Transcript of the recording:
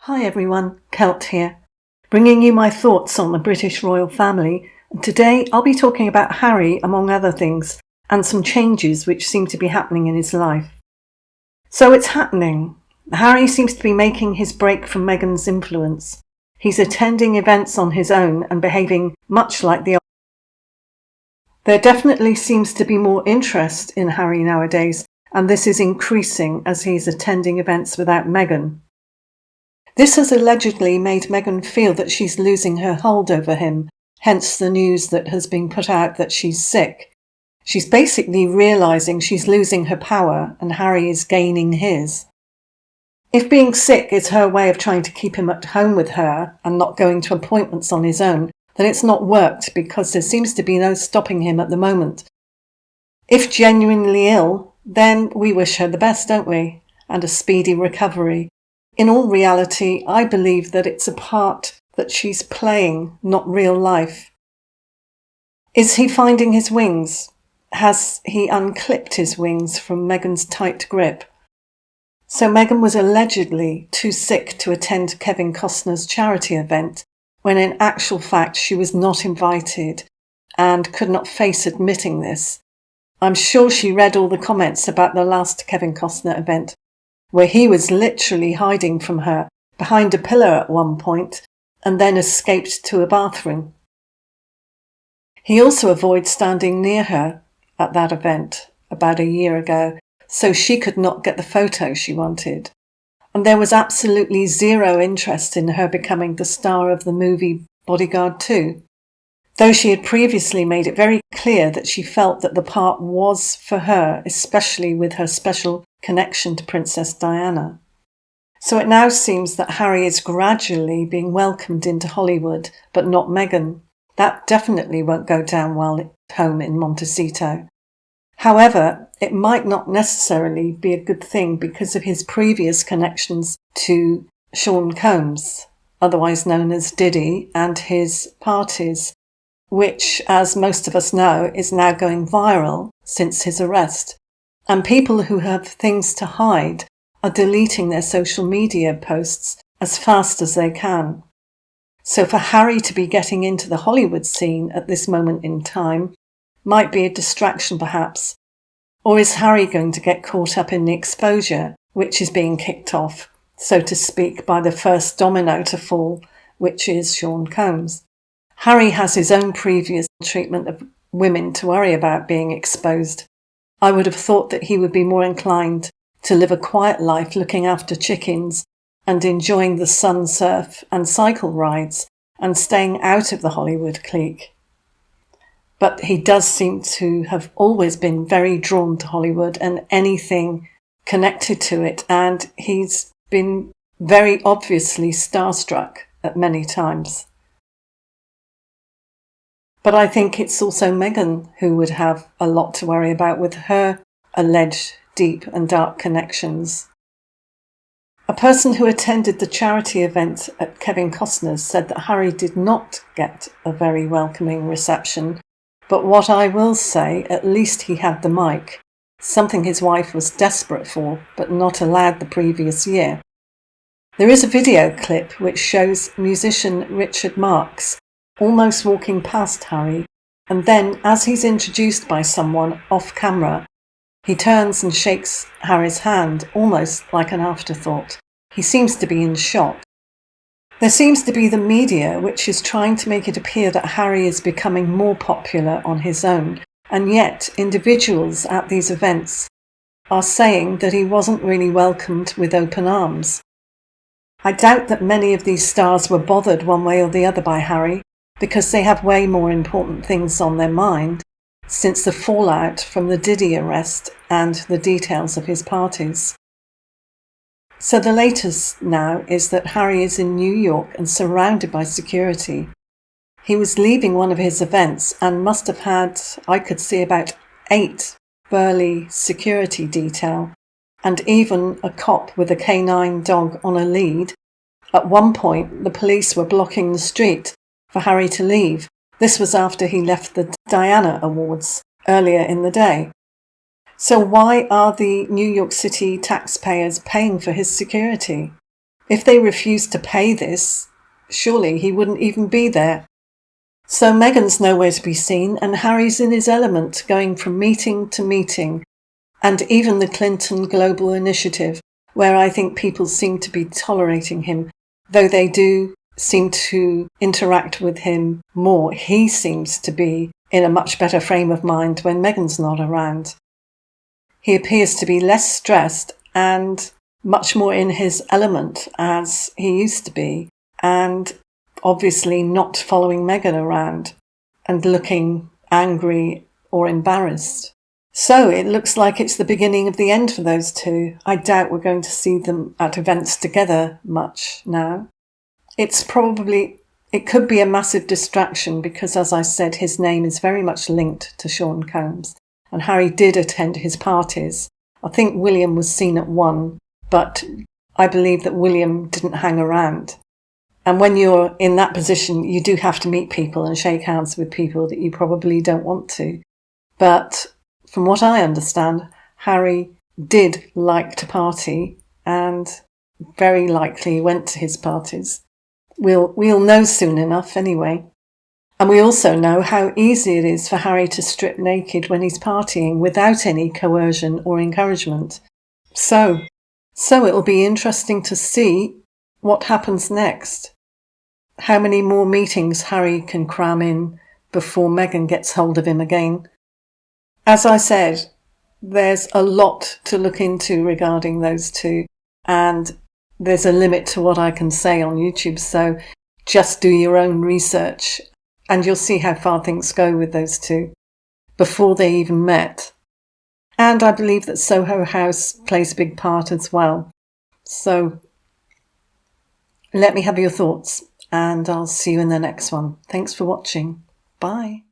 Hi everyone, Kelt here, bringing you my thoughts on the British royal family. And today I'll be talking about Harry, among other things, and some changes which seem to be happening in his life. So it's happening. Harry seems to be making his break from Meghan's influence. He's attending events on his own and behaving much like the old. There definitely seems to be more interest in Harry nowadays, and this is increasing as he's attending events without Meghan. This has allegedly made Meghan feel that she's losing her hold over him, hence the news that has been put out that she's sick. She's basically realising she's losing her power and Harry is gaining his. If being sick is her way of trying to keep him at home with her and not going to appointments on his own, then it's not worked because there seems to be no stopping him at the moment. If genuinely ill, then we wish her the best, don't we? And a speedy recovery. In all reality, I believe that it's a part that she's playing, not real life. Is he finding his wings? Has he unclipped his wings from Meghan's tight grip? So Meghan was allegedly too sick to attend Kevin Costner's charity event, when in actual fact she was not invited and could not face admitting this. I'm sure she read all the comments about the last Kevin Costner event, where he was literally hiding from her behind a pillar at one point and then escaped to a bathroom. He also avoided standing near her at that event about a year ago, so she could not get the photo she wanted. And there was absolutely zero interest in her becoming the star of the movie Bodyguard 2, though she had previously made it very clear that she felt that the part was for her, especially with her special connection to Princess Diana. So it now seems that Harry is gradually being welcomed into Hollywood, but not Meghan. That definitely won't go down well at home in Montecito. However, it might not necessarily be a good thing because of his previous connections to Sean Combs, otherwise known as Diddy, and his parties, which, as most of us know, is now going viral since his arrest. And people who have things to hide are deleting their social media posts as fast as they can. So for Harry to be getting into the Hollywood scene at this moment in time might be a distraction perhaps. Or is Harry going to get caught up in the exposure, which is being kicked off, so to speak, by the first domino to fall, which is Sean Combs? Harry has his own previous treatment of women to worry about being exposed. I would have thought that he would be more inclined to live a quiet life looking after chickens and enjoying the sun, surf and cycle rides and staying out of the Hollywood clique. But he does seem to have always been very drawn to Hollywood and anything connected to it, and he's been very obviously starstruck at many times. But I think it's also Meghan who would have a lot to worry about with her alleged deep and dark connections. A person who attended the charity event at Kevin Costner's said that Harry did not get a very welcoming reception, but what I will say, at least he had the mic, something his wife was desperate for but not allowed the previous year. There is a video clip which shows musician Richard Marx almost walking past Harry, and then, as he's introduced by someone off camera, he turns and shakes Harry's hand, almost like an afterthought. He seems to be in shock. There seems to be the media which is trying to make it appear that Harry is becoming more popular on his own, and yet individuals at these events are saying that he wasn't really welcomed with open arms. I doubt that many of these stars were bothered one way or the other by Harry, because they have way more important things on their mind since the fallout from the Diddy arrest and the details of his parties. So the latest now is that Harry is in New York and surrounded by security. He was leaving one of his events and must have had, I could see, about 8 burly security detail and even a cop with a canine dog on a lead. At one point, the police were blocking the street for Harry to leave. This was after he left the Diana Awards earlier in the day. So why are the New York City taxpayers paying for his security? If they refused to pay this, surely he wouldn't even be there. So Meghan's nowhere to be seen, and Harry's in his element, going from meeting to meeting, and even the Clinton Global Initiative, where I think people seem to be tolerating him, though they do seem to interact with him more. He seems to be in a much better frame of mind when Meghan's not around. He appears to be less stressed and much more in his element as he used to be, and obviously not following Meghan around and looking angry or embarrassed. So it looks like it's the beginning of the end for those two. I doubt we're going to see them at events together much now. It could be a massive distraction because, as I said, his name is very much linked to Sean Combs, and Harry did attend his parties. I think William was seen at one, but I believe that William didn't hang around. And when you're in that position, you do have to meet people and shake hands with people that you probably don't want to. But from what I understand, Harry did like to party and very likely went to his parties. We'll know soon enough anyway. And we also know how easy it is for Harry to strip naked when he's partying without any coercion or encouragement. So it'll be interesting to see what happens next. How many more meetings Harry can cram in before Meghan gets hold of him again. As I said, there's a lot to look into regarding those two, and there's a limit to what I can say on YouTube, so just do your own research and you'll see how far things go with those two before they even met. And I believe that Soho House plays a big part as well. So let me have your thoughts, and I'll see you in the next one. Thanks for watching. Bye.